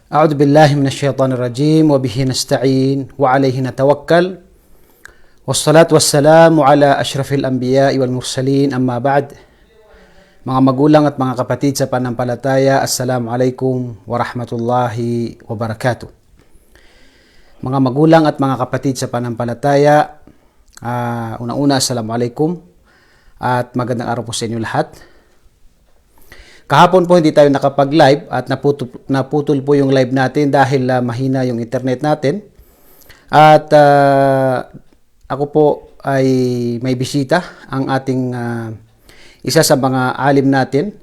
أعوذ بالله من الشيطان الرجيم وبه نستعين وعليه نتوكل والصلاة والسلام على أشرف الأنبياء والمرسلين أما بعد. Mga magulang at mga kapatid sa panampalataya, Assalamualaikum warahmatullahi wabarakatuh. Mga magulang at mga kapatid sa panampalataya, una-una Assalamualaikum at magandang araw po sa inyo lahat. Kahapon po hindi tayo nakapag-live at naputol po yung live natin dahil mahina yung internet natin. At ako po ay may bisita, ang ating isa sa mga alim natin,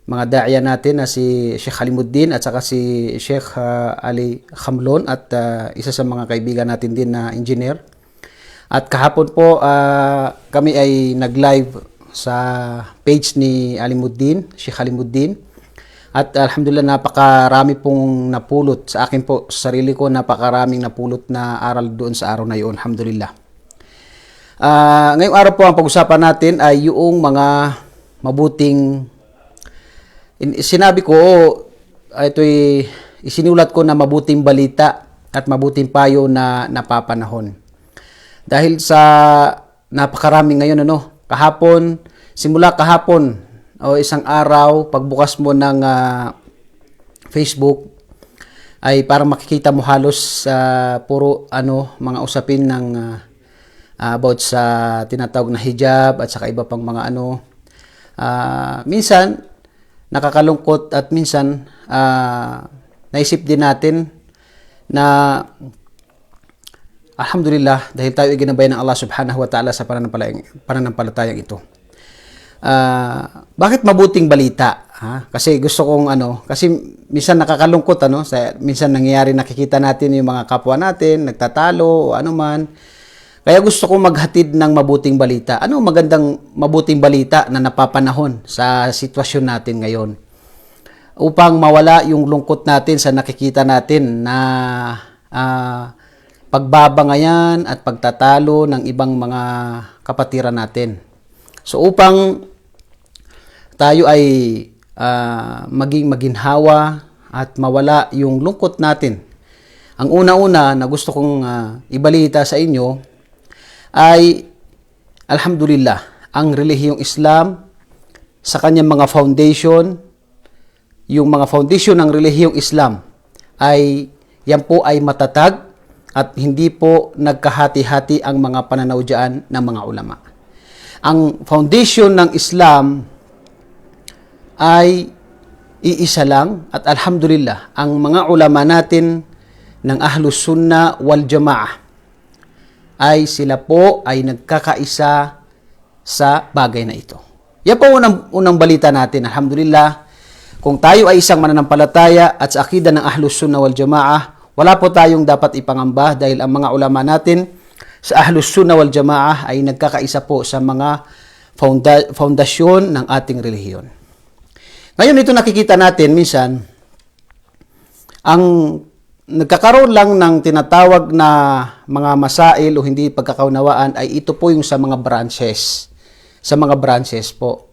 mga da'ya natin na si Sheikh Alimuddin at saka si Sheikh Ali Khamlon at isa sa mga kaibigan natin din na engineer. At kahapon po kami ay nag-live sa page ni Alimuddin, Sheikh Alimuddin. At alhamdulillah napakarami pong napulot sa akin po, sa sarili ko napakaraming napulot na aral doon sa araw na yun, alhamdulillah. Ngayong araw po ang pag-usapan natin ay yung mga mabuting, sinabi ko, ito'y isinulat ko na mabuting balita at mabuting payo na napapanahon. Dahil sa napakarami ngayon, simula kahapon o isang araw, pagbukas mo ng Facebook, ay parang makikita mo halos puro mga usapin ng about sa tinatawag na hijab at saka iba pang mga minsan nakakalungkot at minsan naisip din natin na alhamdulillah dahil tayo ay ginabayan ng Allah subhanahu wa ta'ala sa pananampalatayang ito. Bakit mabuting balita? Kasi gusto kong kasi minsan nakakalungkot minsan nangyayari, nakikita natin yung mga kapwa natin nagtatalo o anuman. Kaya gusto kong maghatid ng mabuting balita. Ano magandang mabuting balita na napapanahon sa sitwasyon natin ngayon? Upang mawala yung lungkot natin sa nakikita natin na pagbabangayan at pagtatalo ng ibang mga kapatiran natin. So upang tayo ay maging maginhawa at mawala yung lungkot natin, ang una-una na gusto kong ibalita sa inyo ay alhamdulillah, ang relihiyong Islam sa kanyang mga foundation, yung mga foundation ng relihiyong Islam ay yan po ay matatag at hindi po nagkahati-hati ang mga pananaw diyan ng mga ulama. Ang foundation ng Islam ay iisa lang at alhamdulillah, ang mga ulama natin ng Ahlus Sunnah wal Jamaah ay sila po ay nagkakaisa sa bagay na ito. Yan po unang balita natin. Alhamdulillah, kung tayo ay isang mananampalataya at sa akida ng Ahlus Sunnah wal Jamaah, wala po tayong dapat ipangamba dahil ang mga ulama natin sa Ahlus Sunnah wal Jamaah ay nagkakaisa po sa mga foundasyon ng ating relihiyon. Ngayon ito nakikita natin minsan, ang nagkakaroon lang ng tinatawag na mga masail o hindi pagkakaunawaan ay ito po yung sa mga branches. Sa mga branches po.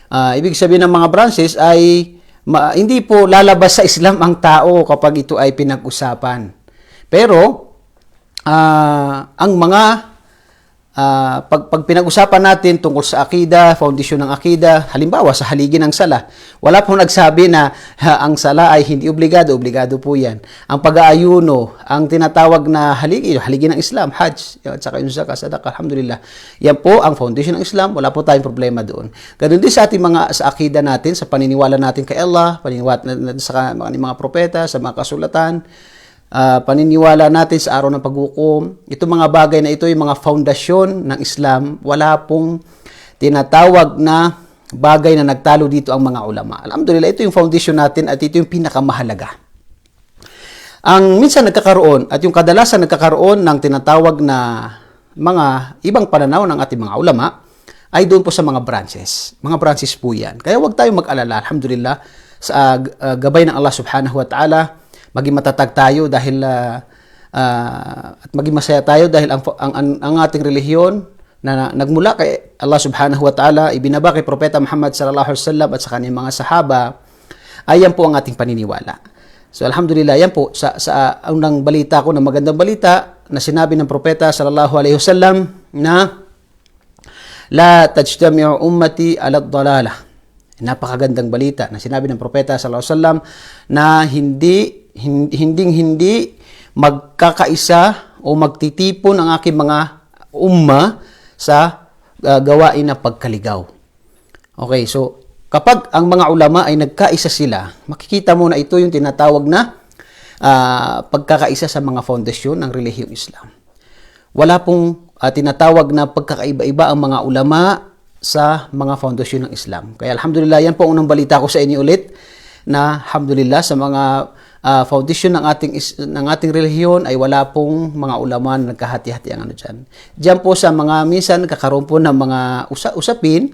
Ibig sabihin ng mga branches ay hindi po lalabas sa Islam ang tao kapag ito ay pinag-usapan. Pero ang mga pag pinag-usapan natin tungkol sa akida, foundation ng akida, halimbawa sa haligi ng sala, wala pong nagsabi na ang sala ay hindi obligado po yan. Ang pag-aayuno, ang tinatawag na haligi ng Islam, Hajj, at saka yung zakah, sadaqah, alhamdulillah. Yan po ang foundation ng Islam, wala po tayong problema doon. Ganun din sa ating sa akida natin, sa paniniwala natin kay Allah, paniniwala natin sa mga propeta, sa mga kasulatan, paniniwala natin sa araw ng paghukom. Ito mga bagay na ito, yung mga foundasyon ng Islam, wala pong tinatawag na bagay na nagtalo dito ang mga ulama. Alhamdulillah, ito yung foundation natin at ito yung pinakamahalaga. Ang minsan nagkakaroon at yung kadalasan nagkakaroon ng tinatawag na mga ibang pananaw ng ating mga ulama ay doon po sa mga branches. Mga branches po yan. Kaya huwag tayong mag-alala. Alhamdulillah, sa gabay ng Allah subhanahu wa ta'ala, maging matatag tayo dahil at maging masaya tayo dahil ang ating relihiyon na nagmula kay Allah subhanahu wa ta'ala, ibinaba kay Propeta Muhammad sallallahu alaihi wasallam at sa kanyang mga sahaba, ayan po ang ating paniniwala. So alhamdulillah, yan po sa unang balita ko na magandang balita na sinabi ng propeta sallallahu alaihi wasallam na la tajtami'u ummati ala ad-dalalah. Napakagandang balita na sinabi ng propeta sallallahu alaihi wasallam na hindi magkakaisa o magtitipon ang aking mga umma sa gawain na pagkaligaw. Okay, so kapag ang mga ulama ay nagkaisa sila, makikita mo na ito yung tinatawag na pagkakaisa sa mga fondasyon ng relihiyong Islam. Wala pong tinatawag na pagkakaiba-iba ang mga ulama sa mga fondasyon ng Islam. Kaya alhamdulillah, yan po ang unang balita ko sa inyo ulit na alhamdulillah sa mga foundation ng ating relihiyon ay wala pong mga ulama na nagkahati-hati ang ano dyan. Diyan po sa mga minsan kakaroon po ng mga usapin,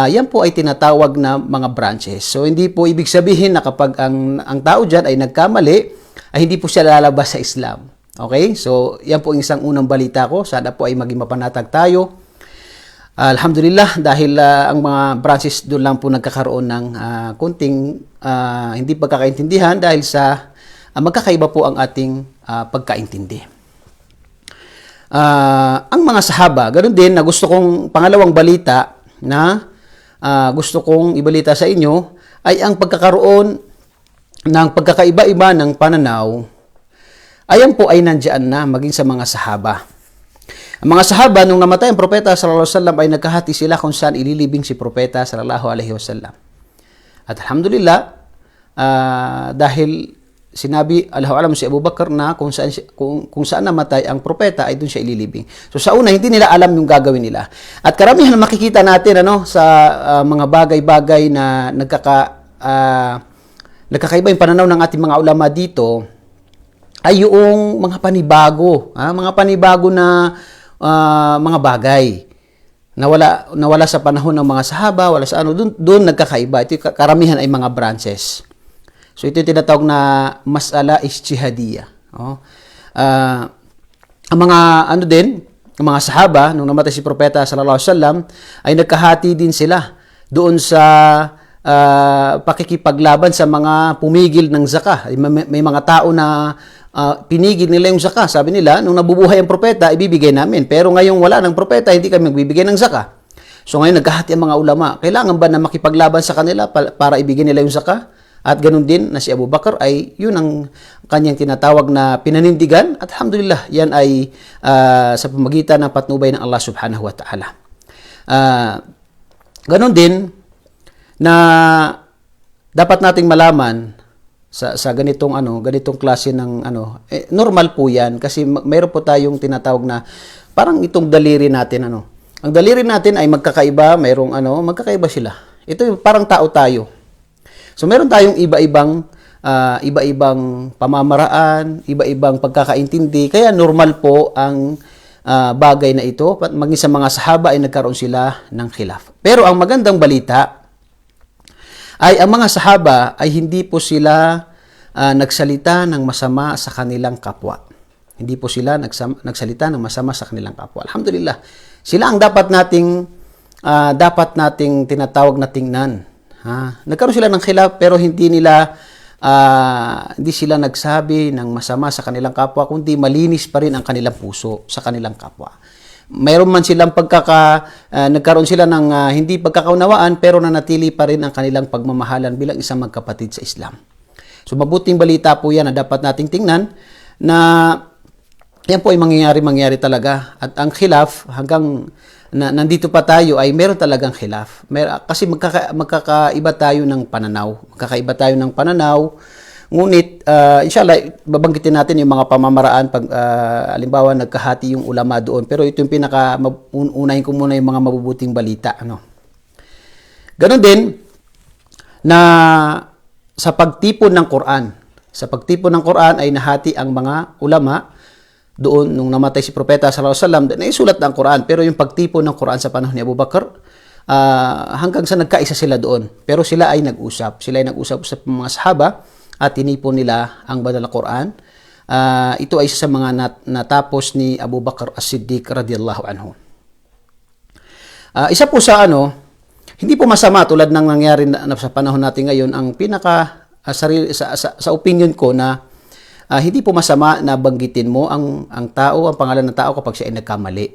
yan po ay tinatawag na mga branches. So hindi po ibig sabihin na kapag ang tao dyan ay nagkamali, ay hindi po siya lalabas sa Islam. Okay? So yan po ang isang unang balita ko. Sana po ay maging mapanatag tayo. Alhamdulillah, dahil ang mga branches doon lang po nagkakaroon ng kunting hindi pagkakaintindihan dahil sa magkakaiba po ang ating pagkaintindi. Ang mga sahaba, ganoon din na gusto kong pangalawang balita na gusto kong ibalita sa inyo ay ang pagkakaroon ng pagkakaiba-iba ng pananaw. Ayan po ay nandiyan na maging sa mga sahaba. Ang mga sahaba, nung namatay ang propeta sallallahu alaihi wasallam ay nagkahati sila kung saan ililibing si propeta sallallahu alaihi wasallam. At alhamdulillah, dahil sinabi, Allahu alam, si Abu Bakar na kung saan namatay ang propeta ay doon siya ililibing. So sa una, hindi nila alam yung gagawin nila. At karamihan na makikita natin sa mga bagay-bagay na nagkakaiba yung pananaw ng ating mga ulama dito ay yung mga panibago. Mga panibago na mga bagay nawala sa panahon ng mga sahaba, wala sa doon nagkakaiba. Ito karamihan ay mga branches. So ito yung tinatawag na mas'ala ijtihadiyya. Ang mga ang mga sahaba nung namatay si propeta sallallahu alaihi wasallam ay nagkahati din sila doon sa pakikipaglaban sa mga pumigil ng zakah. May mga tao na pinigil nila yung zakah. Sabi nila, nung nabubuhay ang propeta, ibibigay namin. Pero ngayong wala ng propeta, hindi kami magbibigay ng zakah. So ngayon, nagkahati ang mga ulama. Kailangan ba na makipaglaban sa kanila para ibigay nila yung zakah? At ganun din na si Abu Bakar ay yun ang kanyang tinatawag na pinanindigan. At alhamdulillah, yan ay sa pamagitan ng patnubay ng Allah subhanahu wa ta'ala. Ganun din na dapat nating malaman sa ganitong klase ng normal po 'yan kasi mayroon po tayong tinatawag na parang itong daliri natin Ang daliri natin ay magkakaiba, mayroong magkakaiba sila. Ito parang tao tayo. So meron tayong iba-ibang pamamaraan, iba-ibang pagkakaintindi. Kaya normal po ang bagay na ito. Maging sa mga sahaba ay nagkaroon sila ng khilaf. Pero ang magandang balita ay ang mga sahaba ay hindi po sila nagsalita ng masama sa kanilang kapwa. Hindi po sila nagsalita ng masama sa kanilang kapwa. Alhamdulillah. Sila ang dapat nating tinatawag na tingnan. Nagkaroon sila ng khilaf pero hindi sila nagsabi ng masama sa kanilang kapwa kundi malinis pa rin ang kanilang puso sa kanilang kapwa. Mayroon man silang nagkaroon sila ng hindi pagkakaunawaan pero nanatili pa rin ang kanilang pagmamahalan bilang isang magkapatid sa Islam. So mabuting balita po yan na dapat nating tingnan na yan po ay mangyayari talaga. At ang khilaf hanggang nandito pa tayo ay meron talagang khilaf. Kasi magkakaiba tayo ng pananaw. Ngunit, inshallah, babanggitin natin yung mga pamamaraan pag, halimbawa, nagkahati yung ulama doon. Pero ito yung unahin ko muna yung mga mabubuting balita. Ganon din, na sa pagtipon ng Quran. Sa pagtipon ng Quran ay nahati ang mga ulama doon nung namatay si Propeta sallallahu alaihi wasallam. Naisulat ang Quran. Pero yung pagtipon ng Quran sa panahon ni Abu Bakar, hanggang sa nagkaisa sila doon. Pero sila ay nag-usap. Sila ay nag-usap sa mga sahaba at tinipon nila ang banal na Quran. Ito ay isa sa mga natapos ni Abu Bakar As-Siddiq radiyallahu anhu. Isa po sa hindi po masama tulad ng nangyari sa panahon natin ngayon, ang pinaka sa opinion ko na hindi po masama na banggitin mo ang tao, ang pangalan ng tao kapag siya ay nagkamali.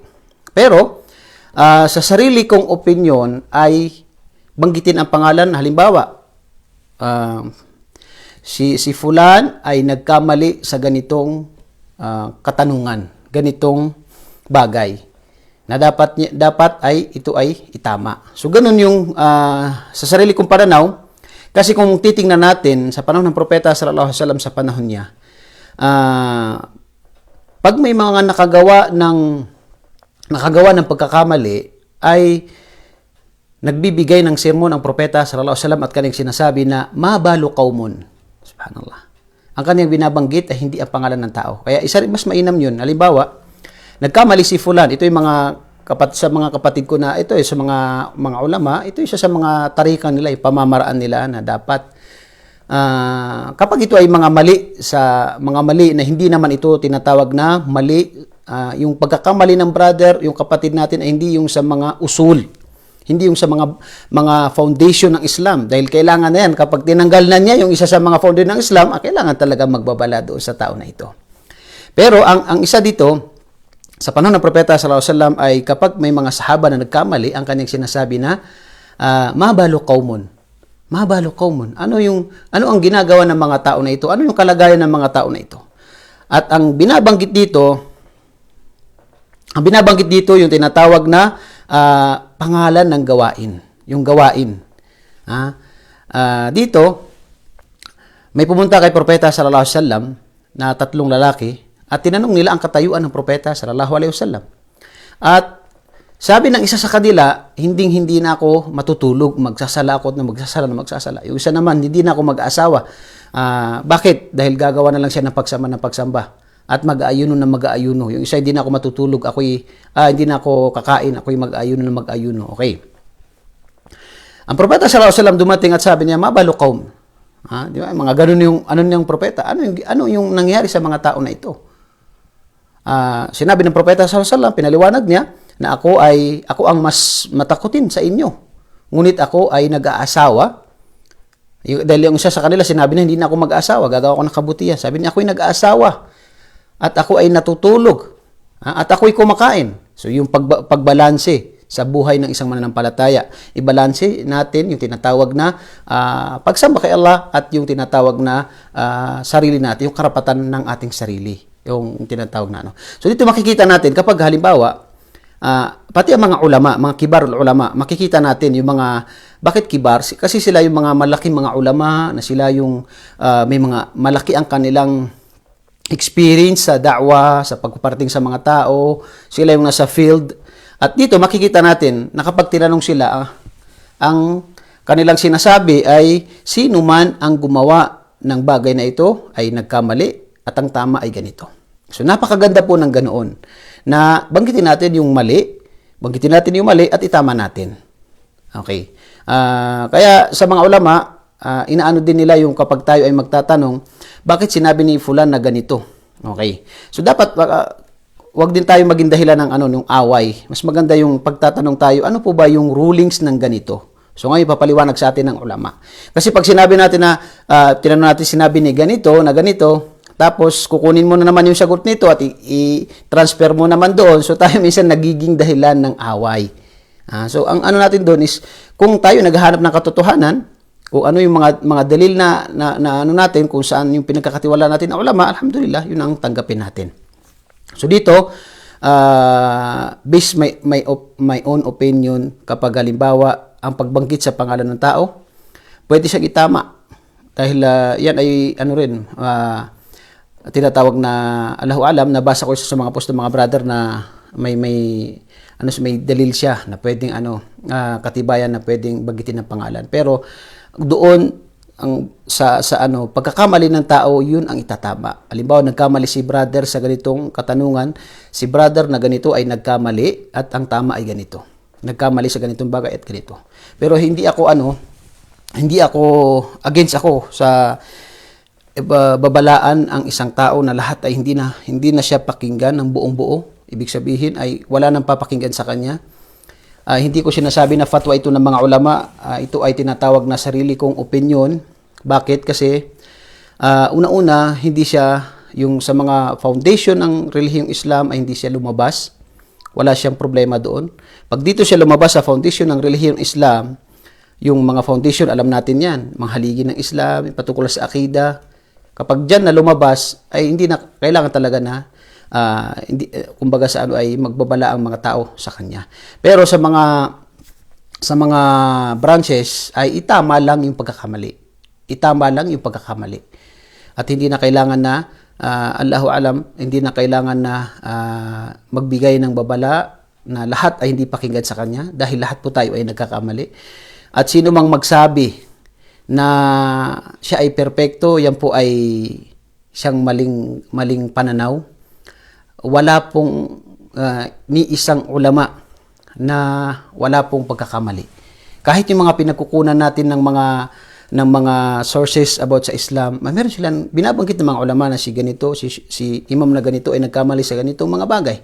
Pero sa sarili kong opinion ay banggitin ang pangalan. Halimbawa, si Fulan ay nagkamali sa ganitong katanungan, ganitong bagay na dapat ay ito ay itama. So ganun yung sa sarili kong pananaw, kasi kung titingnan natin sa panahon ng propeta sallallahu alaihi wasallam, sa panahon niya, pag may mga nakagawa ng pagkakamali, ay nagbibigay ng sermon ang propeta sallallahu alaihi wasallam at kanyang sinasabi na mabalu qaumun. Subhanallah. Ang kanyang binabanggit ay hindi ang pangalan ng tao. Kaya isa rin mas mainam yun. Halimbawa, nagkamali si Fulan. Ito yung sa mga kapatid ko na ito sa mga ulama, ito isa sa mga tarikan nila, pamamaraan nila na dapat kapag ito ay mga mali na hindi naman ito tinatawag na mali, yung pagkakamali ng brother, yung kapatid natin, ay hindi yung sa mga usul, hindi yung sa mga foundation ng Islam, dahil kailangan na yan, kapag tinanggal na niya yung isa sa mga foundation ng Islam, kailangan talaga magbabala doon sa tao na ito. Pero ang isa dito, sa panahon ng propeta sallallahu alaihi wasallam, ay kapag may mga sahaba na nagkamali, ang kanyang sinasabi na mabalu qaumun. Mabalu qaumun. Ano ang ginagawa ng mga tao na ito? Ano yung kalagayan ng mga tao na ito? At ang binabanggit dito yung tinatawag na pangalan ng gawain. Yung gawain. Dito, may pumunta kay propeta sallallahu alaihi wasallam na 3 lalaki at tinanong nila ang katayuan ng propeta sallallahu alaihi wasallam. At sabi ng isa sa kanila, hindi na ako matutulog, magsasala ako na magsasala. Yung isa naman, hindi na ako mag-aasawa. Bakit? Dahil gagawa na lang siya ng pagsamba. At mag-aayuno na mag-aayuno. Yung isa, hindi na ako matutulog, hindi na ako kakain, ako'y mag-aayuno na mag-aayuno. Okay. Ang propeta sallallahu alaihi wasallam dumating at sabi niya, mabalu qaum. Di ba? Mga ganun yung propeta. Ano yung nangyari sa mga tao na ito? Sinabi ng propeta sallallahu alaihi wasallam, pinaliwanag niya na ako ang mas matakutin sa inyo. Ngunit ako ay nag-aasawa. Dahil yung isa sa kanila sinabi na hindi na ako mag-aasawa, gagawa ko ng kabutihan. Sabi niya, ako'y nag-aasawa at ako ay natutulog at ako'y kumakain. So yung pagbalanse sa buhay ng isang mananampalataya, ibalanse natin yung tinatawag na pagsamba kay Allah at yung tinatawag na sarili natin, yung karapatan ng ating sarili, yung tinatawag na ano. So dito makikita natin kapag halimbawa pati ang mga ulama, mga kibarul ulama, makikita natin yung mga, bakit kibar? Kasi sila yung mga malaking mga ulama, na sila yung may mga malaki ang kanilang experience sa da'wah, sa pagpaparating sa mga tao, sila yung nasa field. At dito makikita natin na kapag tinanong sila, ang kanilang sinasabi ay sino man ang gumawa ng bagay na ito ay nagkamali at ang tama ay ganito. So napakaganda po ng ganoon na banggitin natin yung mali at itama natin. Okay. Kaya sa mga ulama, inaano din nila yung kapag tayo ay magtatanong, bakit sinabi ni Fulan na ganito? Okay. So dapat wag din tayo maging dahilan ng ng away. Mas maganda yung pagtatanong tayo, ano po ba yung rulings ng ganito? So ngayon papaliwanag sa atin ng ulama. Kasi pag sinabi natin na tinanong natin sinabi ni ganito na ganito, tapos kukunin mo na naman yung sagot nito at i-transfer mo naman doon. So tayo minsan nagiging dahilan ng away. So ang ano natin doon is kung tayo naghahanap ng katotohanan, kung ano yung mga dalil na ano natin, kung saan yung pinagkakatiwala natin ng ulama, alhamdulillah, yun ang tanggapin natin. So dito, based my own opinion, kapag halimbawa ang pagbanggit sa pangalan ng tao, pwede siyang itama. Dahil yan ay tinatawag na Allahu alam, nabasa ko sa mga post ng mga brother na may dalil siya na pwedeng katibayan na pwedeng banggitin ng pangalan. Pero doon sa pagkakamali ng tao, yun ang itatama. Halimbawa, nagkamali si brother sa ganitong katanungan, si brother na ganito ay nagkamali at ang tama ay ganito. Nagkamali sa ganitong bagay at ganito. Pero hindi ako against ako sa babalaan ang isang tao na lahat ay hindi na siya pakinggan ng buong buo. Ibig sabihin ay wala nang papakinggan sa kanya. Hindi ko sinasabi na fatwa ito ng mga ulama. Ito ay tinatawag na sarili kong opinion. Bakit? Kasi una-una, hindi siya, yung sa mga foundation ng relihiyong Islam ay hindi siya lumabas. Wala siyang problema doon. Pag dito siya lumabas sa foundation ng relihiyong Islam, yung mga foundation, alam natin yan, mga haligi ng Islam, patungkol sa akida. Kapag dyan na lumabas, ay hindi na kailangan talaga na kumbaga sa ano ay magbabala ang mga tao sa kanya. Pero sa mga branches ay itama lang yung pagkakamali. Itama lang yung pagkakamali. At hindi na kailangan na Allahu alam, hindi na kailangan na magbigay ng babala na lahat ay hindi pakinggan sa kanya dahil lahat po tayo ay nagkakamali. At sino mang magsabi na siya ay perpekto, yan po ay siyang maling pananaw. Wala pong ni isang ulama na wala pong pagkakamali. Kahit yung mga pinagkukunan natin ng mga sources about sa Islam, meron silang binabanggit ng mga ulama na si ganito, si imam na ganito ay nagkamali sa ganitong mga bagay.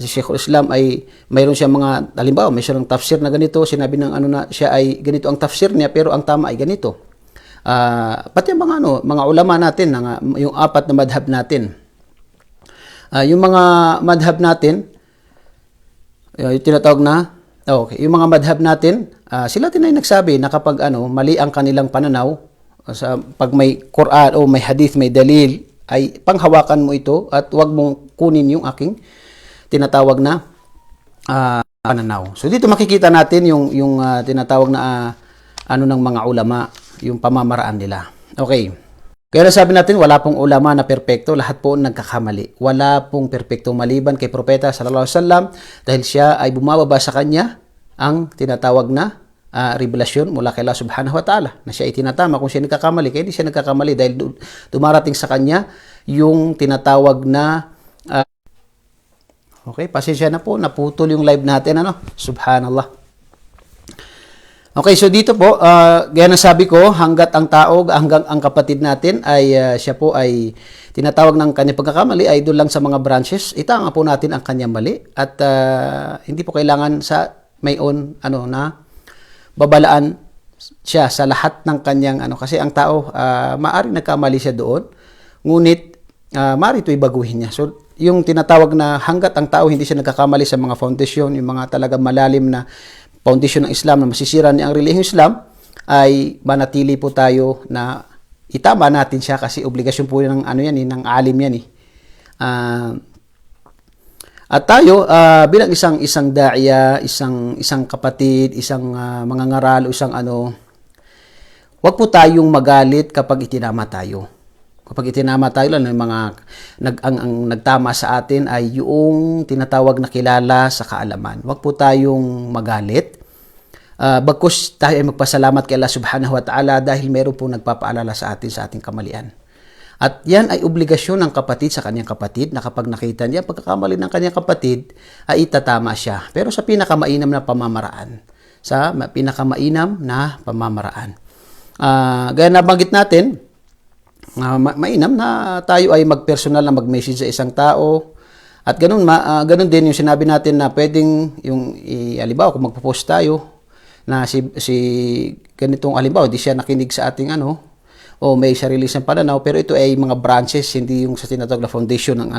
Si Sheikhul Islam ay mayroon siya mga, halimbawa, may siyang tafsir na ganito, sinabi ng ano na siya ay ganito ang tafsir niya pero ang tama ay ganito. Pati ang mga ulama natin, yung apat na madhab natin. Yung mga madhab natin, yung tinatawag na, yung mga madhab natin, sila din ay nagsabi na kapag mali ang kanilang pananaw, pag may Quran o may hadith, may dalil, ay panghawakan mo ito at huwag mong kunin yung aking tinatawag na pananaw. So dito makikita natin yung tinatawag na ng mga ulama, yung pamamaraan nila. Okay. Kaya sabi natin, wala pong ulama na perpekto, lahat po nagkakamali. Wala pong perpekto maliban kay Propeta sallallahu alaihi wasallam dahil siya ay bumababa sa kanya ang tinatawag na revelasyon mula kay Allah subhanahu wa ta'ala na siya ay tinatama kung siya nagkakamali. Kaya hindi siya nagkakamali dahil dumarating sa kanya yung tinatawag na okay, pasensya na po, naputol yung live natin, subhanallah. Okay, so dito po, gaya na sabi ko, hanggat ang tao, hanggang ang kapatid natin ay siya po ay tinatawag ng kanyang pagkakamali ay doon lang sa mga branches, itanga po natin ang kanyang mali at hindi po kailangan sa mayon na babalaan siya sa lahat ng kanyang kasi ang tao maaring nagkamali siya doon, ngunit maaari ito'y baguhin niya. So yung tinatawag na hanggat ang tao hindi siya nagkakamali sa mga foundation, yung mga talagang malalim na foundation ng Islam na masisira niya ang relihiyong Islam, ay manatili po tayo na itama natin siya kasi obligasyon po ng ng alim yan at tayo bilang isang daiya, isang kapatid, isang mangangaral o isang wag po tayong magalit kapag itinama tayo. Kapag itinama tayo lang ng mga ang nagtama sa atin ay yung tinatawag na kilala sa kaalaman. Huwag po tayong magalit. Bagkus tayo ay magpasalamat kay Allah subhanahu wa ta'ala dahil meron po nagpapaalala sa atin sa ating kamalian. At yan ay obligasyon ng kapatid sa kanyang kapatid na kapag nakita niya pagkakamali ng kanyang kapatid ay itatama siya. Pero sa pinakamainam na pamamaraan. Gaya na banggit natin, mainam na tayo ay mag-personal na mag-message sa isang tao at ganun din yung sinabi natin na pwedeng yung halimbawa kung magpo-post tayo na si ganitong halimbawa di siya nakinig sa ating o may sarili siyang pananaw pero ito ay mga branches, hindi yung sa tinatawag na foundation ng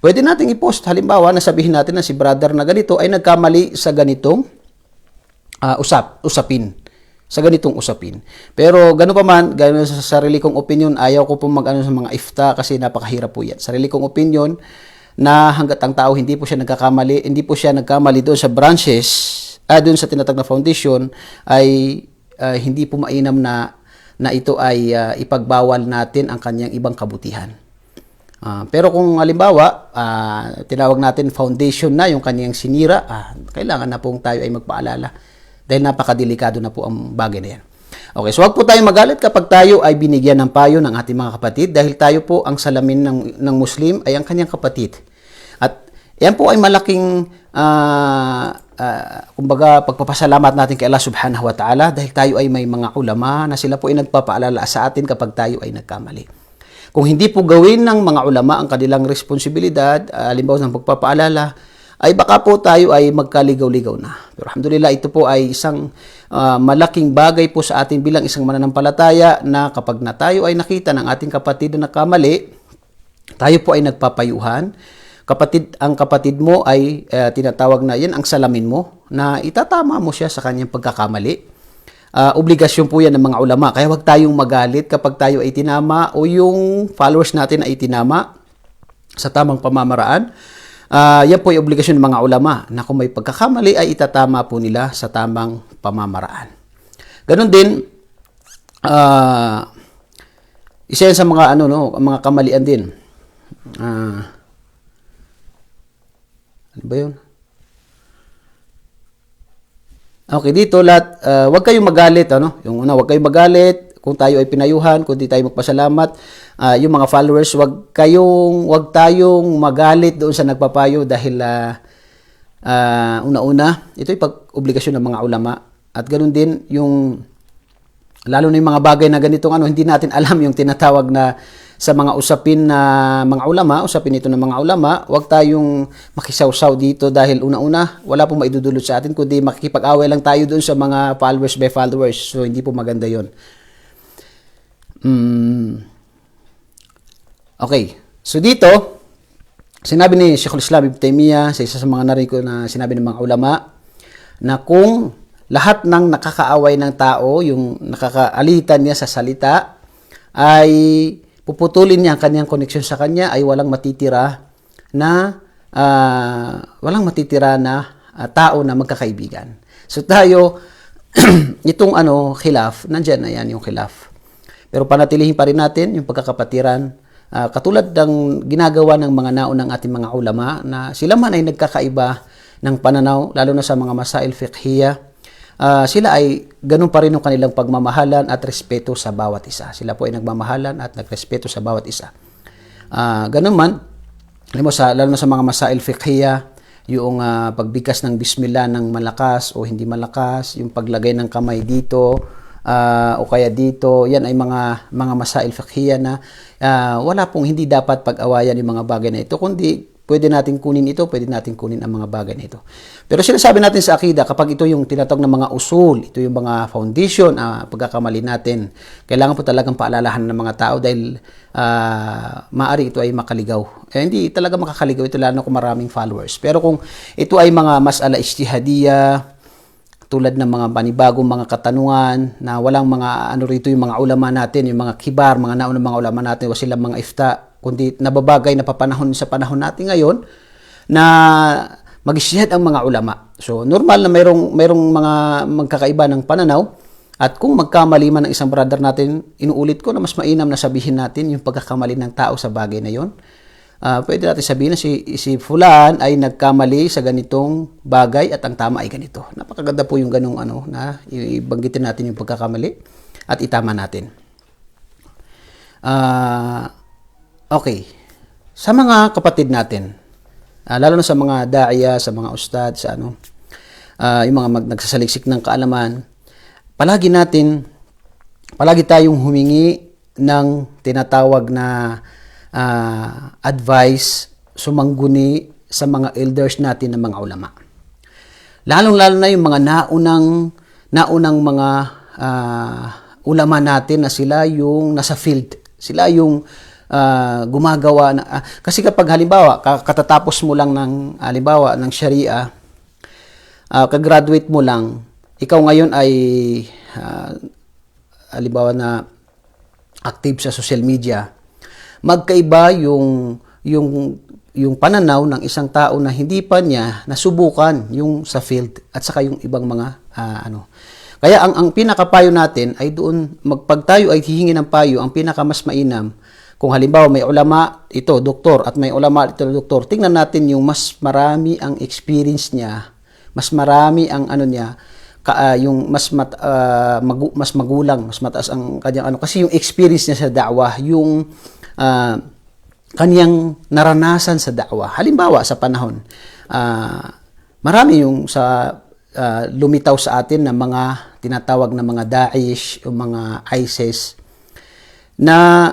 pwede nating i-post halimbawa na sabihin natin na si brother na ganito ay nagkamali sa ganitong usapin. Sa ganitong usapin. Pero gano'n pa man, gano'n sa sarili kong opinion, ayaw ko pong sa mga ifta kasi napakahirap po yan. Sarili kong opinion na hanggat ang tao hindi po siya nagkamali doon sa branches, doon sa tinatawag na foundation, ay hindi po mainam na ito ay ipagbawal natin ang kanyang ibang kabutihan. Pero kung halimbawa, tinawag natin foundation na yung kanyang sinira, kailangan na pong tayo ay magpaalala. Dahil napakadelikado na po ang bagay na yan. Okay, so huwag po tayong magalit kapag tayo ay binigyan ng payo ng ating mga kapatid dahil tayo po ang salamin ng Muslim ay ang kanyang kapatid. At yan po ay malaking kumbaga pagpapasalamat natin kay Allah subhanahu wa ta'ala dahil tayo ay may mga ulama na sila po ay nagpapaalala sa atin kapag tayo ay nagkamali. Kung hindi po gawin ng mga ulama ang kanilang responsibilidad, halimbawa ng pagpapaalala, ay baka po tayo ay magkaligaw-ligaw na. Pero alhamdulillah, ito po ay isang malaking bagay po sa atin bilang isang mananampalataya na kapag na tayo ay nakita ng ating kapatid na nagkamali, tayo po ay nagpapayuhan. Ang kapatid mo ay tinatawag na yan ang salamin mo, na itatama mo siya sa kanyang pagkakamali. Obligasyon po yan ng mga ulama. Kaya huwag tayong magalit kapag tayo ay tinama o yung followers natin ay tinama sa tamang pamamaraan. Yan po ay obligasyon ng mga ulama na kung may pagkakamali ay itatama po nila sa tamang pamamaraan. Ganon din, isa yan sa mga, mga kamalian din. Ano ba yun? Okay, dito lahat, huwag kayong magalit, Yung una, huwag kayong magalit kung tayo ay pinayuhan, kung di tayo magpasalamat. Yung mga followers, huwag tayong magalit doon sa nagpapayo dahil una-una, ito yung pag-obligasyon ng mga ulama. At ganoon din lalo na yung mga bagay na ganitong hindi natin alam yung tinatawag na sa mga usapin na mga ulama, usapin ito ng mga ulama, huwag tayong makisawsaw dito dahil una-una, wala pong maidudulot sa atin, kundi makikipag-away lang tayo doon sa mga followers by followers. So, hindi po maganda yon. Okay. So, dito, sinabi ni Sheikhul Islam Ibn Taymiyyah sa isa sa mga narinig ko na sinabi ng mga ulama na kung lahat ng nakakaaway ng tao, yung nakakaalitan niya sa salita, ay puputulin niya ang kanyang koneksyon sa kanya, ay walang matitira na tao na magkakaibigan. So tayo, itong khilaf, nandyan na yan yung khilaf. Pero panatilihin pa rin natin yung pagkakapatiran, katulad ng ginagawa ng mga naunang ating mga ulama na sila man ay nagkakaiba ng pananaw, lalo na sa mga masail fiqhiyah. Sila ay ganun pa rin yung kanilang pagmamahalan at respeto sa bawat isa. Sila po ay nagmamahalan at nagrespeto sa bawat isa. Ganun man, lalo na sa mga masail fiqhiyah, yung pagbigkas ng bismillah ng malakas o hindi malakas, yung paglagay ng kamay dito o kaya dito, yan ay mga masail fiqhiyah na wala pong hindi dapat pag-awayan yung mga bagay na ito, kundi pwede natin kunin ito, pwede natin kunin ang mga bagay na ito. Pero sinasabi natin sa akida, kapag ito yung tinatawag ng mga usul, ito yung mga foundation, pagkakamali natin, kailangan po talagang paalalahan ng mga tao dahil maaari ito ay makaligaw. Hindi talaga makakaligaw ito lalo kung maraming followers. Pero kung ito ay mga mas'ala ijtihadiyah, tulad ng mga panibagong mga katanungan na walang mga rito yung mga ulama natin, yung mga kibar, mga naunang mga ulama natin, o silang mga ifta, kundi nababagay na papanahon sa panahon natin ngayon na mag-ijtihad ang mga ulama. So, normal na mayroong mga magkakaiba ng pananaw at kung magkamali man ng isang brother natin, inuulit ko na mas mainam na sabihin natin yung pagkakamali ng tao sa bagay na yon. Pwede natin sabihin na si Fulan ay nagkamali sa ganitong bagay at ang tama ay ganito. Napakaganda po yung ganung na ibanggitin natin yung pagkakamali at itama natin. Okay. Sa mga kapatid natin, lalo na sa mga da'iya, sa mga ustad, sa yung mga nagsasaliksik ng kaalaman, palagi tayong humingi ng tinatawag na advice, sumangguni sa mga elders natin ng mga ulama. Lalong-lalo na yung mga naunang mga ulama natin na sila yung nasa field. Sila yung gumagawa na kasi kapag halimbawa katatapos mo lang ng halimbawa ng Sharia, kagraduate mo lang, ikaw ngayon ay halimbawa na active sa social media, magkaiba yung pananaw ng isang tao na hindi pa niya nasubukan yung sa field at saka yung ibang mga Kaya ang pinakapayo natin ay doon, pag tayo ay hihingi ng payo, ang pinaka mas mainam, kung halimbawa may ulama ito, doktor, at may ulama ito, doktor, tingnan natin yung mas marami ang experience niya, mas marami ang niya, yung mas magulang, mas mataas ang kanyang kasi yung experience niya sa da'wah, yung kanyang naranasan sa da'wah. Halimbawa sa panahon, marami yung lumitaw sa atin na mga tinatawag na mga Daesh o mga ISIS na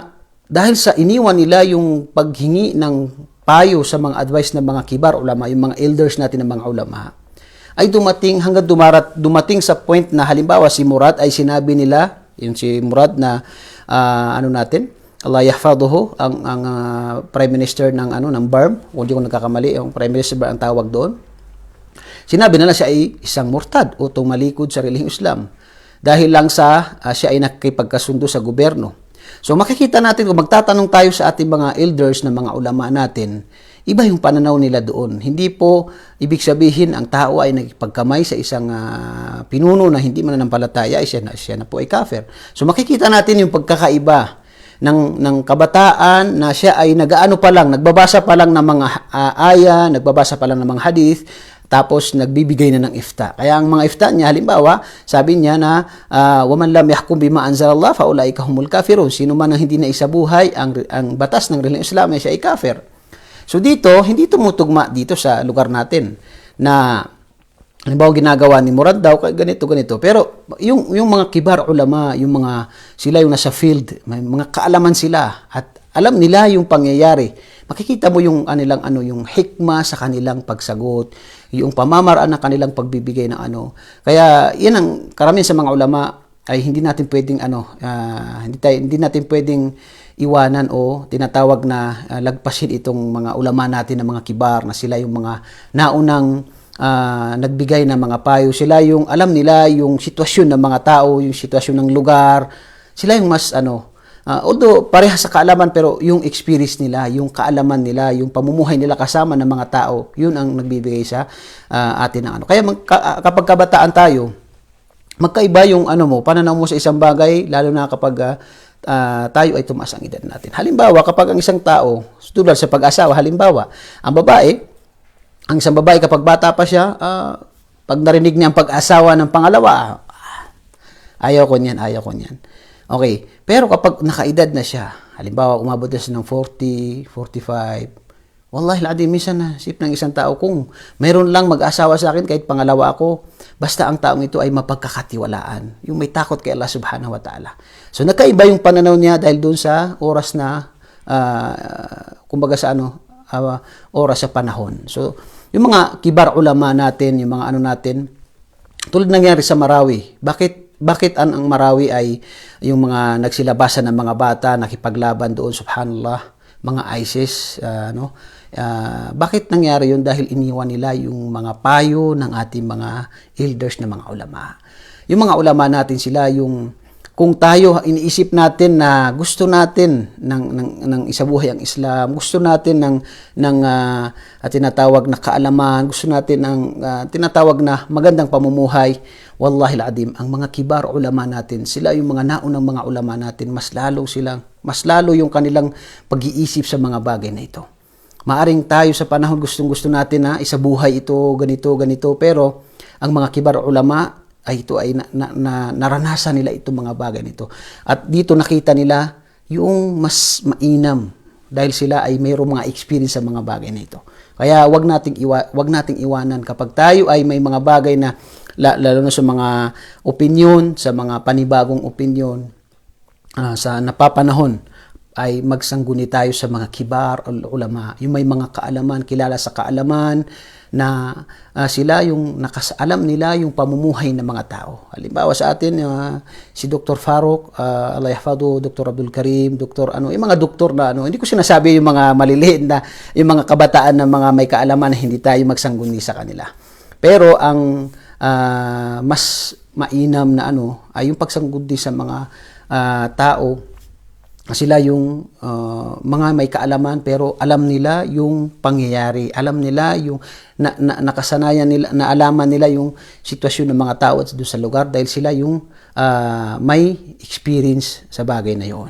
dahil sa iniwan nila yung paghingi ng payo sa mga advice ng mga kibar ulama, yung mga elders natin ng mga ulama, ay dumating sa point na halimbawa si Murad ay sinabi nila, yung si Murad na Allah yahfaduhu, ang Prime Minister ng BARM, kung di ko nagkakamali, yung Prime Minister ang tawag doon. Sinabi nila siya ay isang murtad o tumalikod sa relihiyong Islam dahil lang sa siya ay nakikipagkasundo sa gobyerno. So makikita natin kung magtatanong tayo sa ating mga elders na mga ulama natin, iba yung pananaw nila doon. Hindi po ibig sabihin ang tao ay nagpagkamay sa isang pinuno na hindi mananampalataya, siya na po ay kafir. So makikita natin yung pagkakaiba ng kabataan na siya ay nagbabasa pa lang ng mga aya, nagbabasa pa lang ng mga hadith, tapos nagbibigay na ng ifta. Kaya ang mga ifta niya, halimbawa, sabi niya na waman lam yahkum bima anzalallah fa ulaika humul kafirun. Sino man ang hindi na isabuhay ang batas ng relihiyong Islam ay siya ay kafir. So dito, hindi tumutugma dito sa lugar natin na halimbawa ginagawa ni Murad daw ganito. Pero yung mga kibar ulama, sila yung nasa field, may mga kaalaman sila at alam nila yung pangyayari. Makikita mo yung yung hikma sa kanilang pagsagot, yung pamamaraan ng kanilang pagbibigay ng Kaya yan ang karamihan sa mga ulama ay hindi natin pwedeng hindi natin pwedeng iwanan o tinatawag na lagpasin itong mga ulama natin na mga kibar na sila yung mga naunang nagbigay ng mga payo. Sila yung alam nila yung sitwasyon ng mga tao, yung sitwasyon ng lugar. Sila yung mas although parehas sa kaalaman, pero yung experience nila, yung kaalaman nila, yung pamumuhay nila kasama ng mga tao, yun ang nagbibigay sa atin ng Kaya kapag kabataan tayo, magkaiba yung pananaw mo sa isang bagay, lalo na kapag tayo ay tumaas ang edad natin. Halimbawa, kapag ang isang tao, tulad sa pag-asawa, halimbawa, ang isang babae kapag bata pa siya, pag narinig niya ang pag-asawa ng pangalawa, ayaw ko niyan. Okay, pero kapag nakaedad na siya, halimbawa umabot na siya ng 40, 45, wallahi alazim, minsan nasip ng isang tao kung mayroon lang mag-asawa sa akin kahit pangalawa ako, basta ang taong ito ay mapagkakatiwalaan, yung may takot kay Allah subhanahu wa ta'ala. So nagkaiba yung pananaw niya dahil doon sa oras na kumbaga sa oras sa panahon. So yung mga kibar ulama natin, yung mga natin, tulad nangyari sa Marawi. Bakit ang Marawi ay yung mga nagsilabasan ng mga bata, nakipaglaban doon, subhanallah, mga ISIS, bakit nangyari yun? Dahil iniwan nila yung mga payo ng ating mga elders na mga ulama. Yung mga ulama natin sila yung kung tayo iniisip natin na gusto natin ng isabuhay ang Islam, gusto natin ng tinatawag na kaalaman, gusto natin ng tinatawag na magandang pamumuhay, wallahi al-adim, ang mga kibar ulama natin, sila yung mga naunang mga ulama natin, mas lalo yung kanilang pag-iisip sa mga bagay na ito. Maaring tayo sa panahon gustong-gusto natin na isabuhay ito, ganito, pero ang mga kibar ulama ito ay naranasan nila itong mga bagay nito. At dito nakita nila yung mas mainam dahil sila ay mayroong mga experience sa mga bagay na ito. Kaya wag nating iwanan kapag tayo ay may mga bagay na lalo na sa mga opinion, sa mga panibagong opinion sa napapanahon, ay magsangguni tayo sa mga kibar ulama, yung may mga kaalaman, kilala sa kaalaman, na sila yung alam nila yung pamumuhay ng mga tao. Halimbawa sa atin, si Dr. Farouk, Allah yahfadu, Dr. Abdul Karim, yung mga doktor na hindi ko sinasabi yung mga maliliit na, yung mga kabataan na mga may kaalaman na hindi tayo magsangguni sa kanila. Pero ang mas mainam na ay yung pagsangguni sa mga tao, sila yung mga may kaalaman pero alam nila yung pangyayari, alam nila yung nakasanayan nila, naalaman nila yung sitwasyon ng mga tao at doon sa lugar dahil sila yung may experience sa bagay na yon.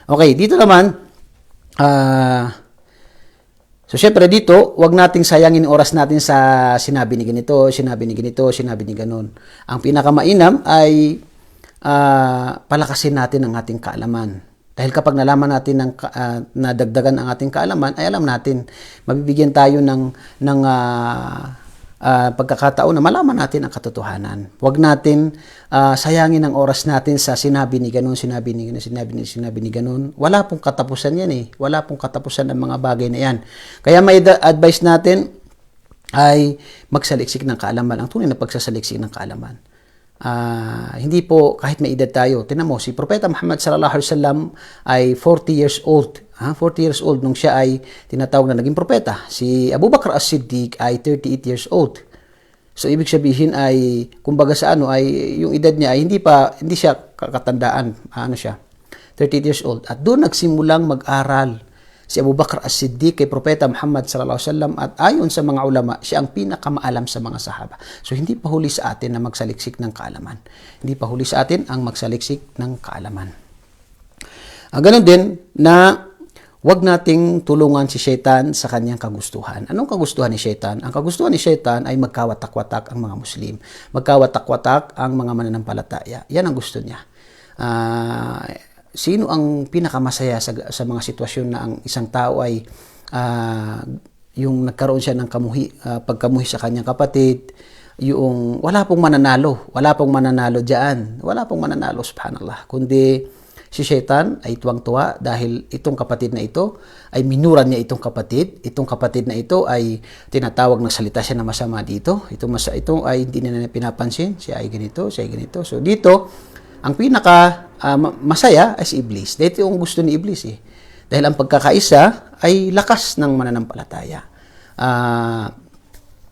Okay, dito naman so syempre dito, wag nating sayangin oras natin sa sinabi ni ganito, sinabi ni ganon. Ang pinakamainam ay palakasin natin ang ating kaalaman. Dahil kapag nalaman natin nadagdagan ang ating kaalaman, ay alam natin, mabibigyan tayo ng pagkakataon na malaman natin ang katotohanan. Huwag natin sayangin ang oras natin sa sinabi ni ganon. Wala pong katapusan yan eh. Wala pong katapusan ng mga bagay na yan. Kaya may advice natin, ay magsaliksik ng kaalaman, ang tunay na pagsasaliksik ng kaalaman. Hindi po kahit may edad tayo. Tingnan mo, si Propeta Muhammad sallallahu alaihi wasallam ay 40 years old. 40 years old nung siya ay tinatawag na naging propeta. Si Abu Bakr as-Siddiq ay 38 years old. So ibig sabihin ay kumbaga sa ay yung edad niya ay hindi siya kakatandaan. Siya 38 years old. At doon nagsimulang mag-aral si Abu Bakr as-Siddiq kay Propeta Muhammad sallallahu alaihi wasallam, at ayon sa mga ulama, siya ang pinakamaalam sa mga sahaba. So hindi pa huli sa atin na magsaliksik ng kaalaman. Hindi pa huli sa atin ang magsaliksik ng kaalaman. Ganon din na wag nating tulungan si Shaitan sa kanyang kagustuhan. Anong kagustuhan ni Shaitan? Ang kagustuhan ni Shaitan ay magkawatak-watak ang mga Muslim. Magkawatak-watak ang mga mananampalataya. Yan ang gusto niya. Sino ang pinakamasaya sa mga sitwasyon na ang isang tao ay yung nagkaroon siya ng pagkamuhi sa kanyang kapatid, yung wala pong mananalo diyan, wala pong mananalo, subhanallah, kundi si Shaitan ay tuwang-tuwa dahil itong kapatid na ito ay minuran niya itong kapatid na ito ay tinatawag ng salita siya na masama dito, ito ay hindi na pinapansin, siya ay ganito. So dito ang pinaka masaya ay si Iblis. Dito yung gusto ni Iblis Dahil ang pagkakaisa ay lakas ng mananampalataya.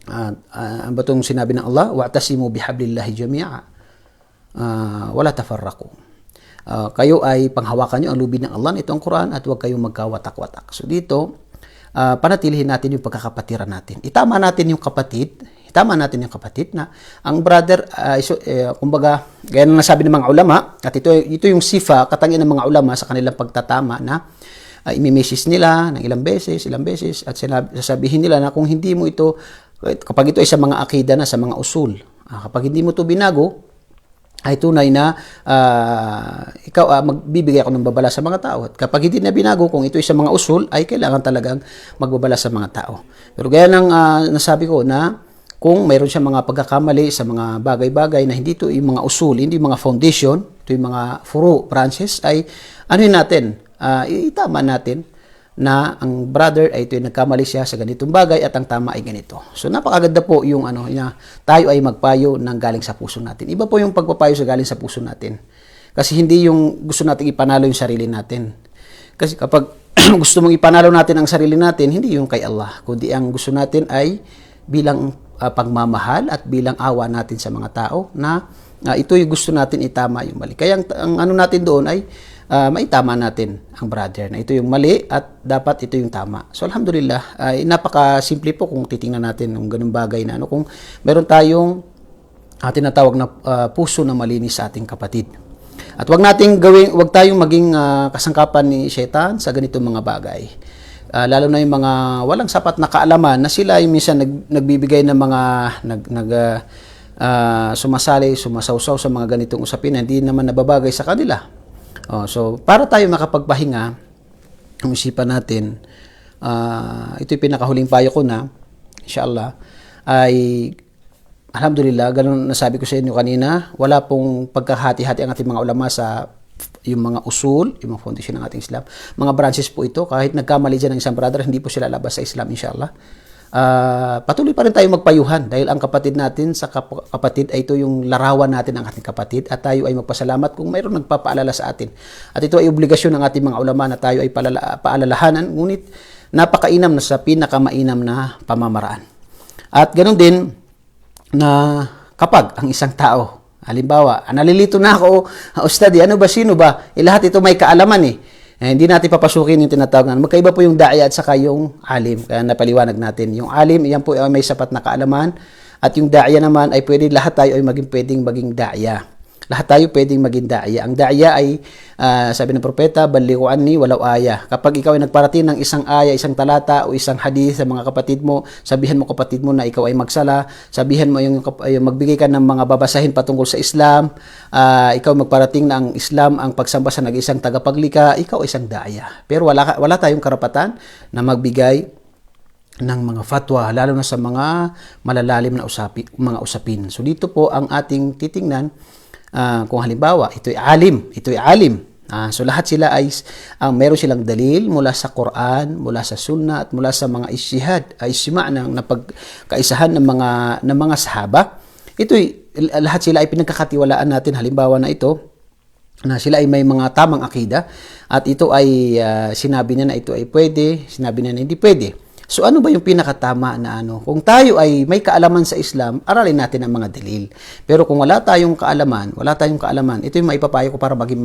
Ang batong sinabi ng Allah, wa'tasimu bihablillahi jami'a wala tafarraqu. Kayo ay panghawakan nyo ang lubid ng Allah, ito ang Quran, at huwag kayong magkawatak-watak. So dito, panatilihin natin yung pagkakapatiran natin. Itama natin yung kapatid na ang brother, kumbaga, gaya na nasabi ng mga ulama, at ito yung sifa, katangian ng mga ulama sa kanilang pagtatama na imimesis nila ng ilang beses, at sasabihin nila na kung hindi mo ito, kapag ito ay sa mga akida na, sa mga usul, kapag hindi mo ito binago, ay tunay na ikaw magbibigay ako ng babala sa mga tao. At kapag hindi na binago, kung ito ay sa mga usul, ay kailangan talagang magbabala sa mga tao. Pero gaya ng nasabi ko na kung mayroon siya mga pagkakamali sa mga bagay-bagay na hindi ito yung mga usul, hindi yung mga foundation, ito yung mga furu, branches, ay itama natin na ang brother ay ito yung nagkamali siya sa ganitong bagay at ang tama ay ganito. So napakaganda po yung tayo ay magpayo ng galing sa puso natin. Iba po yung pagpapayo sa galing sa puso natin. Kasi hindi yung gusto nating ipanalo yung sarili natin. Kasi kapag gusto mong ipanalo natin ang sarili natin, hindi yung kay Allah, kundi ang gusto natin ay bilang pagmamahal at bilang awa natin sa mga tao na ito yung gusto natin itama yung mali. Kaya ang natin doon ay maitama natin ang brother na ito yung mali at dapat ito yung tama. So alhamdulillah, napaka-simple po kung titingnan natin ng ganung bagay na kung meron tayong tinatawag na puso na malinis sa ating kapatid. At wag tayong maging kasangkapan ni Shaitan sa ganitong mga bagay. Lalo na yung mga walang sapat na kaalaman na sila ay minsan nagbibigay ng mga sumasawsaw sa mga ganitong usapin na hindi naman nababagay sa kanila. So para tayo makapagpahinga ang isipan natin, ito yung pinakahuling payo ko na inshallah ay alhamdulillah, ganun nasabi ko sa inyo kanina, wala pong pagkahati-hati ang ating mga ulama sa yung mga usul, yung mga foundation ng ating Islam. Mga branches po ito, kahit nagkamali dyan ng isang brother, hindi po sila labas sa Islam, inshallah. Patuloy pa rin tayo magpayuhan dahil ang kapatid natin sa kapatid ay ito yung larawan natin ng ating kapatid at tayo ay magpasalamat kung mayroong nagpapaalala sa atin. At ito ay obligasyon ng ating mga ulama na tayo ay paalalahanan, ngunit napakainam na sa pinakamainam na pamamaraan. At ganoon din na kapag ang isang tao, halimbawa, nalilito na ako, Ustadi, sino ba? Lahat ito may kaalaman hindi natin papasukin yung tinatawag na. Magkaiba po yung da'ya at saka yung alim. Kaya napaliwanag natin. Yung alim, yan po ay may sapat na kaalaman. At yung da'ya naman ay lahat tayo ay pwedeng maging da'ya. Lahat tayo pwedeng maging da'ya. Ang da'ya ay, sabi ng propeta, balighu anni walau aya. Kapag ikaw ay nagparating ng isang aya, isang talata o isang hadith sa mga kapatid mo, sabihan mo kapatid mo na ikaw ay magsala, sabihan mo yung magbigay ka ng mga babasahin patungkol sa Islam, ikaw magparating na ang Islam, ang pagsamba sa nag-isang tagapaglika, ikaw ay isang da'ya. Pero wala tayong karapatan na magbigay ng mga fatwa, lalo na sa mga malalalim na mga usapin. So dito po ang ating titingnan. Kung halimbawa, ito ay alim, So lahat sila ay meron silang dalil mula sa Quran, mula sa Sunnah at mula sa mga ijma ng napagkaisahan ng mga sahaba. Lahat sila ay pinagkakatiwalaan natin. Halimbawa na ito, na sila ay may mga tamang akida at ito ay sinabi niya na ito ay pwede, sinabi niya na hindi pwede. So ano ba yung pinakatama na ano? Kung tayo ay may kaalaman sa Islam, aralin natin ang mga dalil. Pero kung wala tayong kaalaman, ito yung maipapayo ko para maging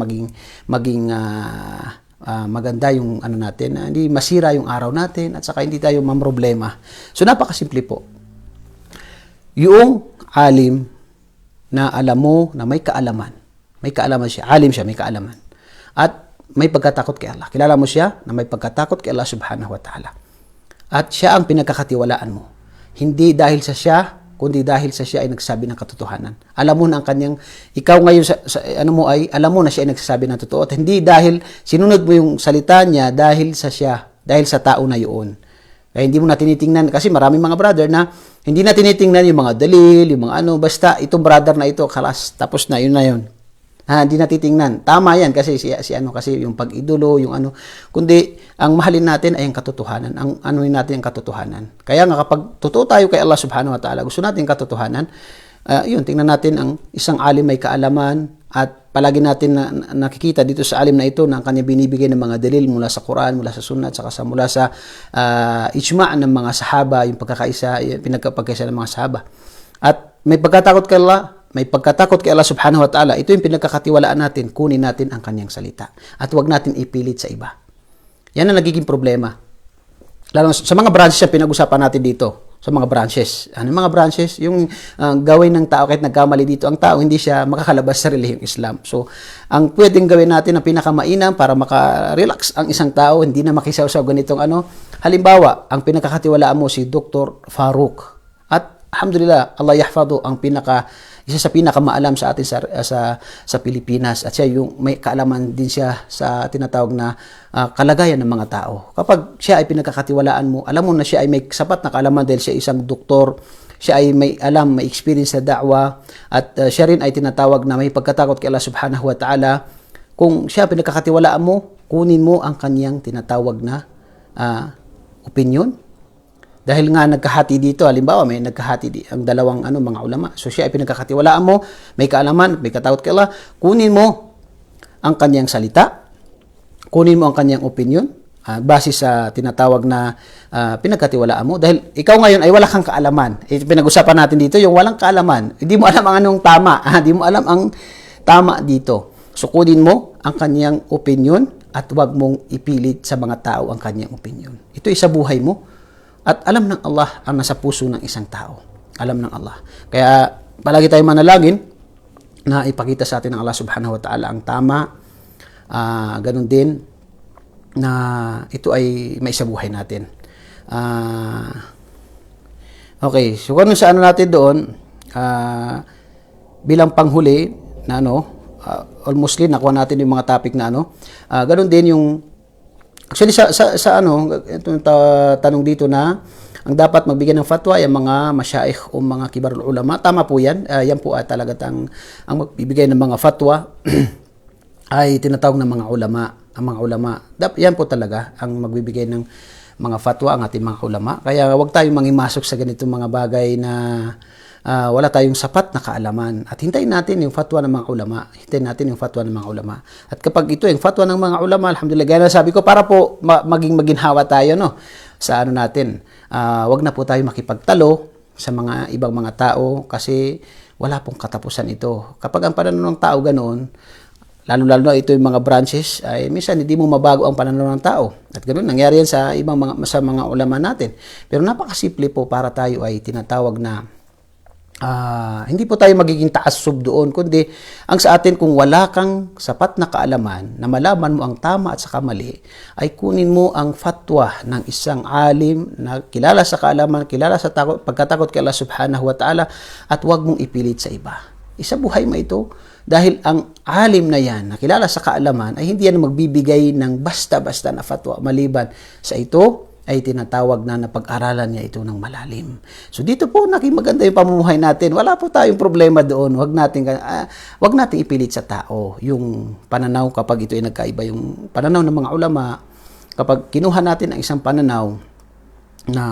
maganda yung ano natin, hindi masira yung araw natin at saka hindi tayo mamroblema. So napakasimple po. Yung alim na alam mo na may kaalaman siya, alim siya, may kaalaman. At may pagkatakot kay Allah. Kilala mo siya na may pagkatakot kay Allah subhanahu wa ta'ala. At siya ang pinagkakatiwalaan mo. Hindi dahil sa siya, kundi dahil sa siya ay nagsasabi ng katotohanan. Alam mo na ang kanyang, ikaw ngayon alam mo na siya ay nagsasabi ng totoo. At hindi dahil sinunod mo yung salita niya dahil sa siya, dahil sa tao na yun. Kaya hindi mo na tinitingnan, kasi maraming mga brother na hindi na tinitingnan yung mga dalil, yung mga basta itong brother na ito, kalas, tapos na, yun na yun. Hindi natitingnan. Tama yan kasi kasi yung pag-idolo, yung kundi ang mahalin natin ay ang katotohanan. Ang natin ang katotohanan. Kaya nga kapag totoo tayo kay Allah subhanahu wa ta'ala, gusto natin katotohanan, tingnan natin ang isang alim may kaalaman at palagi natin nakikita dito sa alim na ito na ang kanya binibigay ng mga dalil mula sa Quran, mula sa Sunnah, at saka mula sa ijma' ng mga sahaba, yung pinagkapagkaisa ng mga sahaba. At may pagkatakot kay Allah subhanahu wa ta'ala, ito yung pinagkakatiwalaan natin, kunin natin ang kanyang salita. At huwag natin ipilit sa iba. Yan ang nagiging problema. Lalo sa mga branches na pinag-usapan natin dito, sa mga branches. Ano mga branches? Yung gawin ng tao, kahit nagkamali dito ang tao, hindi siya makakalabas sa relihiyong Islam. So, ang pwedeng gawin natin na pinakamainam para maka-relax ang isang tao, hindi na makisaw-saw ganitong Halimbawa, ang pinagkakatiwalaan mo si Dr. Farouk. At alhamdulillah, Allah yahfadu ang isa sa pinakamaalam sa atin sa Pilipinas, at siya yung may kaalaman din siya sa tinatawag na kalagayan ng mga tao. Kapag siya ay pinagkakatiwalaan mo, alam mo na siya ay may sapat na kaalaman dahil siya isang doktor, siya ay may alam, may experience sa da'wa, at siya rin ay tinatawag na may pagkatakot kay Allah subhanahu wa ta'ala. Kung siya pinagkakatiwalaan mo, kunin mo ang kanyang tinatawag na opinion. Dahil nga nagkahati dito, halimbawa may nagkahati ang dalawang mga ulama. So siya ay pinagkakatiwalaan mo, may kaalaman, may katakot kay Allah, kunin mo ang kanyang salita, kunin mo ang kanyang opinion, base sa tinatawag na pinagkatiwalaan mo. Dahil ikaw ngayon ay wala kang kaalaman. Pinag-usapan natin dito yung walang kaalaman. Hindi mo alam ang anong tama. Hindi mo alam ang tama dito. So kunin mo ang kanyang opinion at huwag mong ipilit sa mga tao ang kanyang opinion. Ito ay sa buhay mo. At alam ng Allah ang nasa puso ng isang tao. Alam ng Allah. Kaya palagi tayong manalangin na ipakita sa atin ng Allah subhanahu wa ta'ala ang tama. Ganun din na ito ay maisabuhay natin. Okay, so kung sa natin doon, bilang panghuli na almost nakuha natin yung mga topic na ganun din yung actually, itong tanong dito na ang dapat magbigay ng fatwa ay ang mga masyaikh o mga kibarul ulama. Tama po yan. Yan po ay talaga ang magbibigay ng mga fatwa ay tinatawag ng mga ulama. Ang mga ulama. Yan po talaga ang magbibigay ng mga fatwa, ang ating mga ulama. Kaya huwag tayong mangimasok sa ganitong mga bagay na wala tayong sapat na kaalaman. At hintayin natin yung fatwa ng mga ulama. At kapag ito yung fatwa ng mga ulama, alhamdulillah, gaya na sabi ko, para po maging maginhawa tayo sa natin. Wag na po tayo makipagtalo sa mga ibang mga tao kasi wala pong katapusan ito. Kapag ang pananaw ng tao ganoon, lalo na ito yung mga branches, ay minsan hindi mo mabago ang pananaw ng tao. At ganoon, nangyari yan sa mga ulama natin. Pero napakasimple po para tayo ay tinatawag na hindi po tayo magiging taassub doon, kundi ang sa atin, kung wala kang sapat na kaalaman na malaman mo ang tama at saka mali, ay kunin mo ang fatwa ng isang alim na kilala sa kaalaman, kilala sa pagkatakot kay Allah subhanahu wa ta'ala, at huwag mong ipilit sa iba. Isa buhay mo ito, dahil ang alim na yan, na kilala sa kaalaman, ay hindi yan magbibigay ng basta-basta na fatwa, maliban sa ito ay tinatawag na napag-aralan niya ito ng malalim. So dito po naging maganda yung pamumuhay natin. Wala po tayong problema doon. Wag nating ipilit sa tao yung pananaw kapag ito ay nagkaiba yung pananaw ng mga ulama. Kapag kinuha natin ang isang pananaw na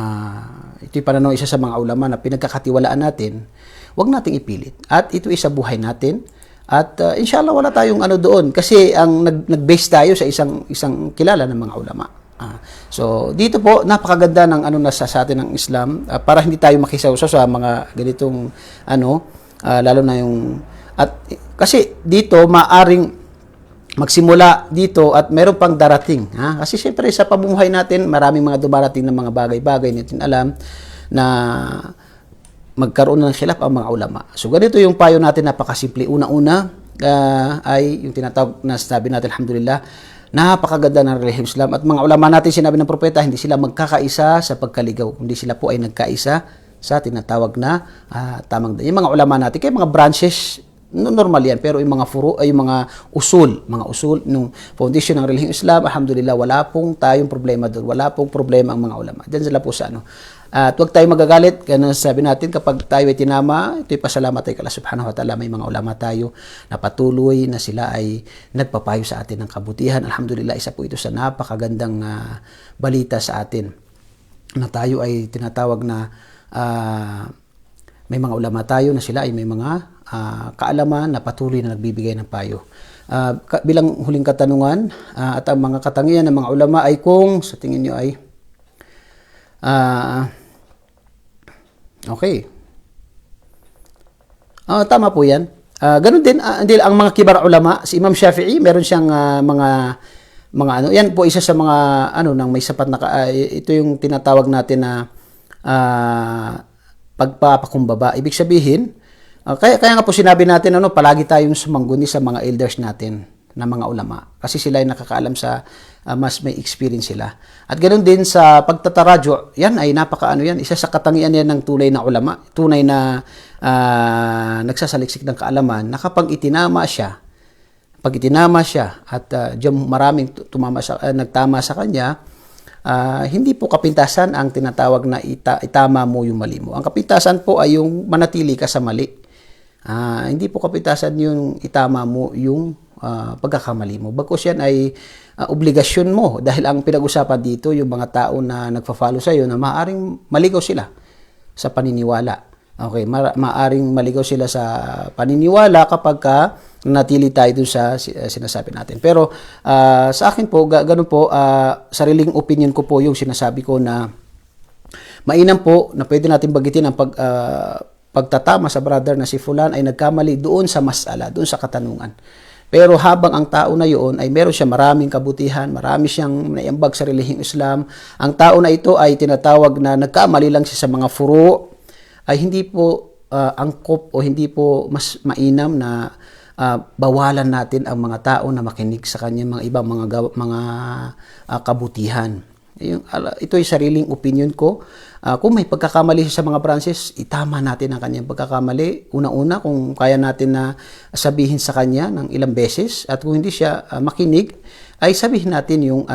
ito'y pananaw isa sa mga ulama na pinagkakatiwalaan natin, wag nating ipilit. At ito isa buhay natin. At inshallah wala tayong doon kasi ang nag-base tayo sa isang kilala ng mga ulama. So dito po napakaganda ng sa atin ng Islam para hindi tayo makisawsaw sa mga ganitong lalo na yung kasi dito maaring magsimula dito at meron pang darating kasi syempre sa pamumuhay natin maraming mga dumarating ng mga bagay-bagay natin alam na magkaroon ng khilaf ang mga ulama. So ganito yung payo natin, napakasimple. Una-una ay yung tinatawag na sabi natin alhamdulillah, napakaganda ng relihiyong Islam at mga ulama natin sinabi ng propeta hindi sila magkakaisa sa pagkaligaw, kundi sila po ay nagkaisa sa tinatawag na tamang daan. Yung mga ulama natin kay mga branches normal yan, pero yung mga yung mga usul ng foundation ng relihiyong Islam, alhamdulillah wala pong tayong problema doon, wala pong problema ang mga ulama. Diyan sila po sa at huwag tayo magagalit, kaya sabi natin kapag tayo ay tinama, ito'y pasalamat tayo kay Allah subhanahu wa ta'ala, may mga ulama tayo na patuloy na sila ay nagpapayo sa atin ng kabutihan. Alhamdulillah, isa po ito sa napakagandang balita sa atin na tayo ay tinatawag na may mga ulama tayo na sila ay may mga kaalaman na patuloy na nagbibigay ng payo. Bilang huling katanungan at ang mga katangian ng mga ulama ay kung sa tingin nyo ay okay. Tama po yan. Ganun din, ang mga kibar ulama, si Imam Shafi'i, meron siyang mga yan po isa sa mga nang may sapat na ito yung tinatawag natin na pagpapakumbaba. Ibig sabihin, kaya nga po sinabi natin palagi tayong sumangguni sa mga elders natin na mga ulama kasi sila ay nakakaalam sa mas may experience sila. At ganoon din sa pagtataradyo, yan ay yan, isa sa katangian yan ng tunay na ulama, tunay na nagsasaliksik ng kaalaman na kapag itinama siya at diyan maraming nagtama sa kanya, hindi po kapintasan ang tinatawag na itama mo yung mali mo. Ang kapintasan po ay yung manatili ka sa mali. Hindi po kapintasan yung itama mo yung pagkakamali mo. Bagkus yan ay obligasyon mo dahil ang pinag-usapan dito yung mga tao na nagfa-follow sa iyo na maaring maligaw sila sa paniniwala. Okay, maaring maligaw sila sa paniniwala kapag natili tayo dun sa sinasabi natin. Pero sa akin po, ganun po, sariling opinion ko po yung sinasabi ko na mainam po na pwede natin bagitin ang pagtatama sa brother na si Fulan ay nagkamali doon sa masala, doon sa katanungan. Pero habang ang tao na yun ay meron siya maraming kabutihan, marami siyang naiambag sa relihiyong Islam, ang tao na ito ay tinatawag na nagkamali lang siya sa mga furu, ay hindi po angkop o hindi po mas mainam na bawalan natin ang mga tao na makinig sa kanyang mga ibang mga kabutihan. Ito ay sariling opinion ko. Kung may pagkakamali sa mga branches, itama natin ang kanyang pagkakamali. Una-una, kung kaya natin na sabihin sa kanya ng ilang beses at kung hindi siya makinig, ay sabihin natin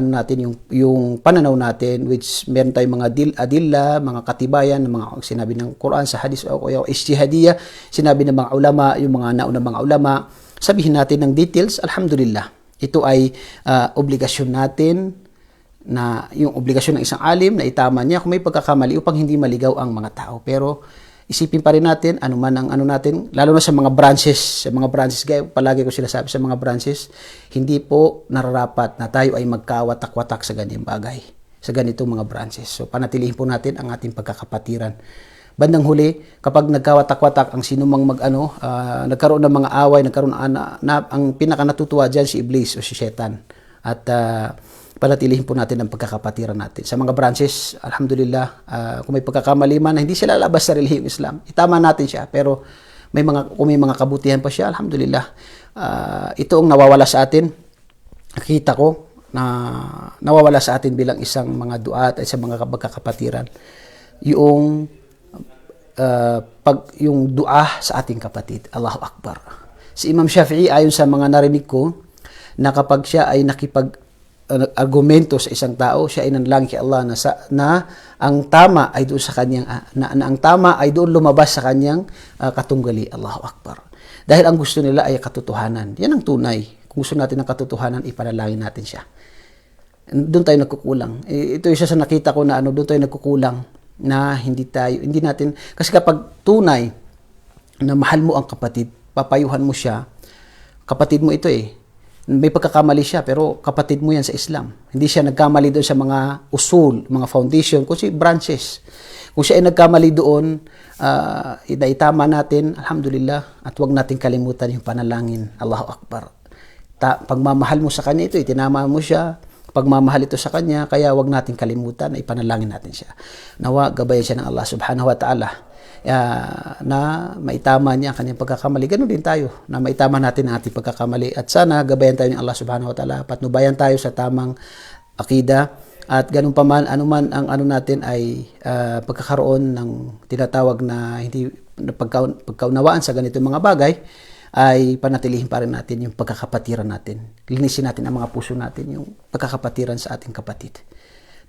yung pananaw natin, which meron tayong mga adilla, mga katibayan, mga sinabi ng Quran sa hadis o ijtihadiyya, sinabi ng mga ulama, yung mga naunang mga ulama, sabihin natin ng details. Alhamdulillah, ito ay obligasyon natin, na yung obligasyon ng isang alim na itama niya kung may pagkakamali upang hindi maligaw ang mga tao. Pero isipin pa rin natin, anuman ang natin, lalo na sa mga branches, gaya, palagi ko sila sabi sa mga branches, hindi po nararapat na tayo ay magkawatak-watak sa ganitong bagay, sa ganitong mga branches. So panatilihin po natin ang ating pagkakapatiran. Bandang huli, kapag nagkawatak-watak ang sinumang nagkaroon ng mga away, ang pinaka natutuwa dyan si Iblis o si Shetan. At panatilihin po natin ang pagkakapatiran natin. Sa mga branches, alhamdulillah, kung may pagkakamali man, hindi sila labas sa relihiyong Islam. Itama natin siya, pero kung may mga kabutihan pa siya, alhamdulillah. Ito ang nawawala sa atin. Nakita ko na nawawala sa atin bilang isang mga duat at sa mga pagkakapatiran. Yung dua sa ating kapatid. Allahu Akbar. Si Imam Shafi'i, ayon sa mga narinig ko, na kapag siya ay argumento sa isang tao, siya ay nanalangin kay Allah na ang tama ay doon sa kanyang na ang tama ay doon lumabas sa kanyang katunggali. Allahu Akbar. Dahil ang gusto nila ay katotohanan. Yan ang tunay. Kung gusto natin ng katotohanan, ipanalangin natin siya. Doon tayo nagkukulang. Ito isa sa nakita ko na doon tayo nagkukulang na hindi natin, kasi kapag tunay na mahal mo ang kapatid, papayuhan mo siya, kapatid mo ito may pagkakamali siya, pero kapatid mo yan sa Islam. Hindi siya nagkamali doon sa mga usul, mga foundation, kasi branches. Kung siya ay nagkamali doon, itama natin, alhamdulillah, at huwag natin kalimutan yung panalangin. Allahu Akbar. Pagmamahal mo sa kanya ito, itinama mo siya, pagmamahal ito sa kanya, kaya huwag natin kalimutan na ipanalangin natin siya. Nawa, gabayan siya ng Allah subhanahu wa ta'ala. Na maitama niya ang kanyang pagkakamali. Ganun din tayo, na maitama natin ang ating pagkakamali. At sana gabayan tayo ng Allah subhanahu wa ta'ala, patnubayan tayo sa tamang akida. At ganun pa man, anuman ang natin ay pagkakaroon ng tinatawag na hindi pagkaunawaan sa ganitong mga bagay, ay panatilihin pa rin natin yung pagkakapatiran natin. Linisin natin ang mga puso natin, yung pagkakapatiran sa ating kapatid.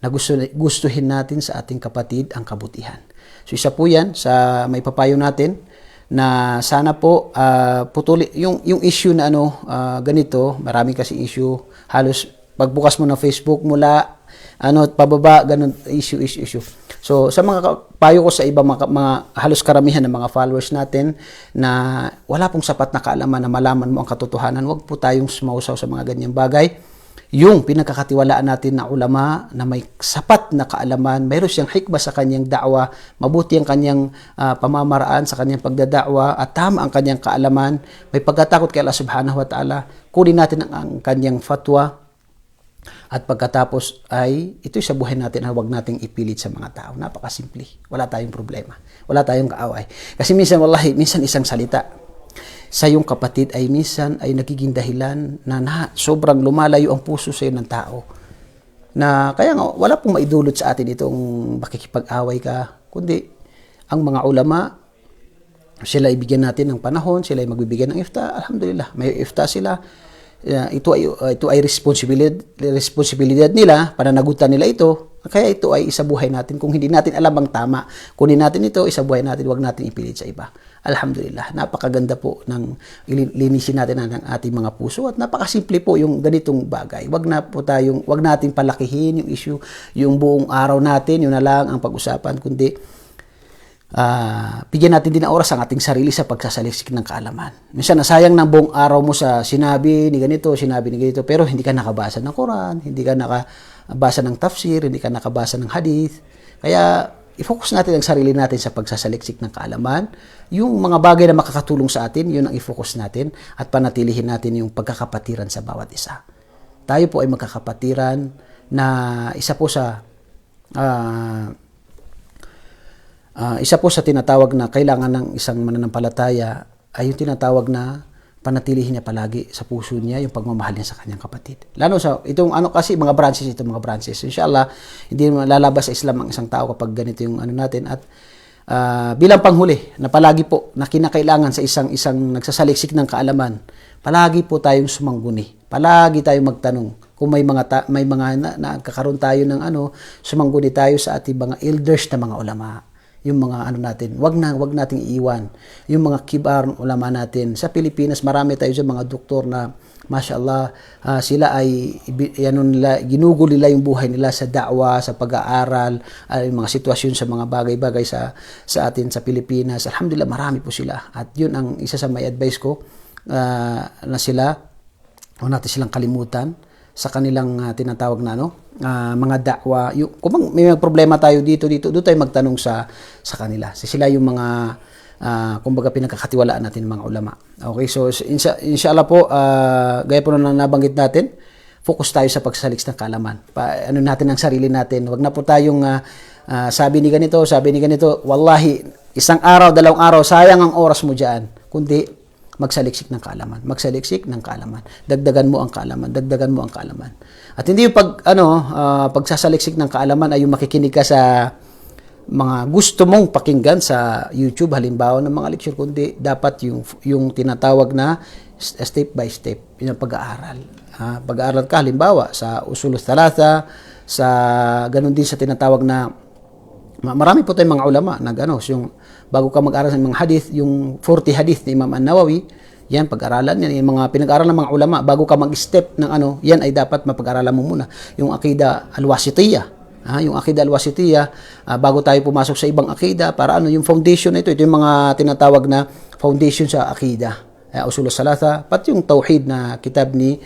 Na gustuhin natin sa ating kapatid ang kabutihan. So isa po yan sa may papayo natin na sana po putuli yung issue na ganito, marami kasi issue, halos pagbukas mo ng Facebook mula pababa, ganun issue. So sa mga payo ko sa iba mga halos karamihan ng mga followers natin na wala pong sapat na kaalaman na malaman mo ang katotohanan, wag po tayong sumausaw sa mga ganyang bagay. Yung pinagkakatiwalaan natin na ulama na may sapat na kaalaman, mayroon siyang hikmah sa kanyang da'wa, mabuti ang kanyang pamamaraan sa kanyang pagdada'wa at tama ang kanyang kaalaman, may pagkatakot kay Allah subhanahu wa ta'ala, kunin natin ang kanyang fatwa at pagkatapos ay ito'y sa buhay natin na huwag nating ipilit sa mga tao. Napakasimple. Wala tayong problema. Wala tayong kaaway. Kasi minsan isang salita sa iyong kapatid ay minsan ay nagiging dahilan na sobrang lumalayo ang puso sa iyo ng tao. Na kaya nga wala pong maidulot sa atin itong makikipag-away ka, kundi ang mga ulama, sila ibigyan natin ng panahon, sila ay magbibigyan ng ifta, alhamdulillah, may ifta sila. Ito ay responsibilidad nila, pananagutan nila ito. Kaya ito ay isabuhay natin. Kung hindi natin alam ang tama, kunin natin ito, isabuhay natin, wag natin ipilit sa iba. Alhamdulillah, napakaganda po ng linisin natin ng ating mga puso at napakasimple po yung ganitong bagay. Wag natin palakihin yung issue, yung buong araw natin, yun na lang ang pag-usapan, kundi bigyan natin din ng oras ang ating sarili sa pagsasaliksik ng kaalaman. Minsan nasayang ng buong araw mo sa sinabi ni ganito, pero hindi ka nakabasa ng Quran, hindi ka nakabasa ng tafsir, hindi ka nakabasa ng hadith. Kaya i-focus natin ang sarili natin sa pagsasaliksik ng kaalaman. Yung mga bagay na makakatulong sa atin, yun ang i-focus natin at panatilihin natin yung pagkakapatiran sa bawat isa. Tayo po ay magkakapatiran na isa po sa tinatawag na kailangan ng isang mananampalataya ay yung tinatawag na panatilihin niya palagi sa puso niya yung pagmamahal niya sa kanyang kapatid. Lalo sa itong kasi mga branches. Inshallah, hindi lalabas sa Islam ang isang tao kapag ganito yung natin. At bilang panghuli, na palagi po na kinakailangan sa isang nagsasaliksik ng kaalaman, palagi po tayong sumangguni. Palagi tayong magtanong. Kung may mga nagkakaroon tayo ng sumangguni tayo sa ating mga elders na mga ulama. Yung mga natin, wag nating iiwan. Yung mga kibar ulama natin. Sa Pilipinas, marami tayo sa mga doktor na, mashallah, sila ay, ginugol nila yung buhay nila sa da'wa, sa pag-aaral, yung mga sitwasyon sa mga bagay-bagay sa atin sa Pilipinas. Alhamdulillah, marami po sila. At yun ang isa sa may advice ko, na sila, huwag natin silang kalimutan sa kanilang tinatawag na mga da'wa. Kung may problema tayo dito, doon tayo magtanong sa kanila. Sila yung mga kumbaga pinagkakatiwalaan natin mga ulama. Okay, so inshallah po, gaya po na nabanggit natin, focus tayo sa pagsasaliks ng kaalaman. Natin ang sarili natin. Wag na po tayong sabi ni ganito, wallahi, isang araw, 2 araw, sayang ang oras mo diyan. Kundi magsaliksik ng kaalaman. Dagdagan mo ang kaalaman. At hindi yung pagsasaliksik ng kaalaman ay yung makikinig ka sa mga gusto mong pakinggan sa YouTube, halimbawa ng mga lecture, kundi dapat yung tinatawag na step by step, yung pag-aaral. Pag-aaral ka halimbawa sa Usulul Thalatha, sa ganun din sa tinatawag na marami po tayong mga ulama na yung bago ka mag-aral sa mga hadith, yung 40 hadith ni Imam An-Nawawi, yan pag-aralan yan, yung mga pinag-aralan ng mga ulama bago ka mag-step ng yan ay dapat mapag-aralan mo muna yung Aqida Al-Wasitiyah. Yung Aqida Al-Wasitiyah, bago tayo pumasok sa ibang Aqida, para yung foundation na ito yung mga tinatawag na foundation sa Aqida. Usul Salatha, pati yung Tauhid na kitab ni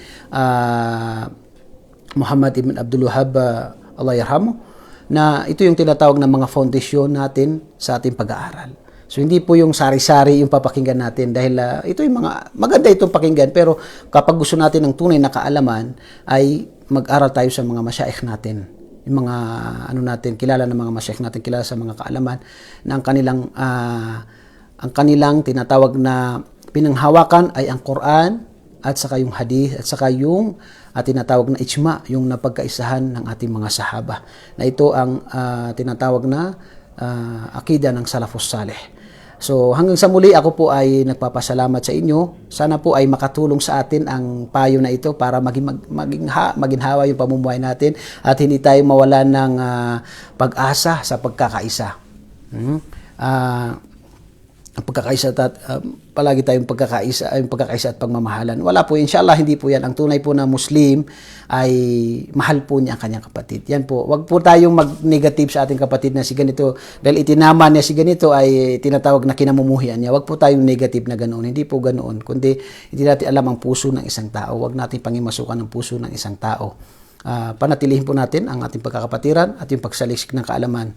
Muhammad ibn Abdul Wahhab, Allah yarhamu, na ito yung tinatawag na mga foundation natin sa ating pag-aaral. So hindi po yung sari-sari yung papakinggan natin dahil ito yung mga maganda itong pakinggan, pero kapag gusto natin ng tunay na kaalaman ay mag-aral tayo sa mga masyayikh natin. Yung mga natin, kilala ng mga masyayikh natin, kilala sa mga kaalaman na ang kanilang tinatawag na pinanghawakan ay ang Quran at saka yung hadith at saka yung tinatawag na ijma, yung napagkaisahan ng ating mga sahaba. Na ito ang tinatawag na akida ng Salafus Saleh. So hanggang sa muli, ako po ay nagpapasalamat sa inyo. Sana po ay makatulong sa atin ang payo na ito para maginhawa yung pamumuhay natin at hindi tayo mawala ng pag-asa sa pagkakaisa. Pagkakaisa at palagi tayong pagkakaisa at pagmamahalan. Wala po, inshallah, hindi po yan. Ang tunay po na Muslim ay mahal po niya ang kanyang kapatid. Yan po. Wag po tayong mag-negative sa ating kapatid na si ganito dahil itinaman niya si ganito ay tinatawag na kinamumuhian niya. Wag po tayong negative na ganoon. Hindi po ganoon. Kundi hindi natin alam ang puso ng isang tao. Wag natin pangimasukan ang puso ng isang tao. Panatilihin po natin ang ating pagkakapatiran at yung pagsaliksik ng kaalaman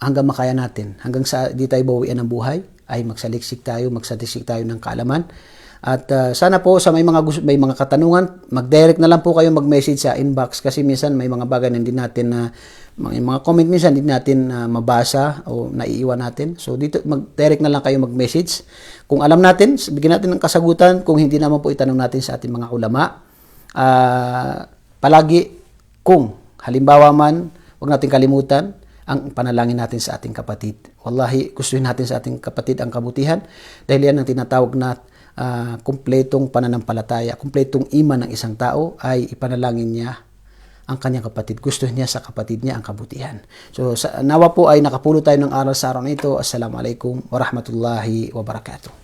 hanggang makaya natin. Hanggang sa di tayo bawian ng buhay, ay magsaliksik tayo ng kaalaman. At sana po sa may mga katanungan, mag-direct na lang po kayo, mag-message sa inbox kasi minsan may mga bagay na hindi natin mga comment minsan hindi natin mabasa o naiiwan natin. So dito mag-direct na lang kayo, mag-message. Kung alam natin, bigyan natin ng kasagutan. Kung hindi naman po, itanong natin sa ating mga ulama. Palagi kung halimbawa man, huwag natin kalimutan ang panalangin natin sa ating kapatid. Wallahi, gustuhin natin sa ating kapatid ang kabutihan dahil yan ang tinatawag na kumpletong pananampalataya, kumpletong iman ng isang tao ay ipanalangin niya ang kanyang kapatid. Gusto niya sa kapatid niya ang kabutihan. So, nawa po ay nakapulot tayo ng aral sa araw na ito. Assalamualaikum warahmatullahi wabarakatuh.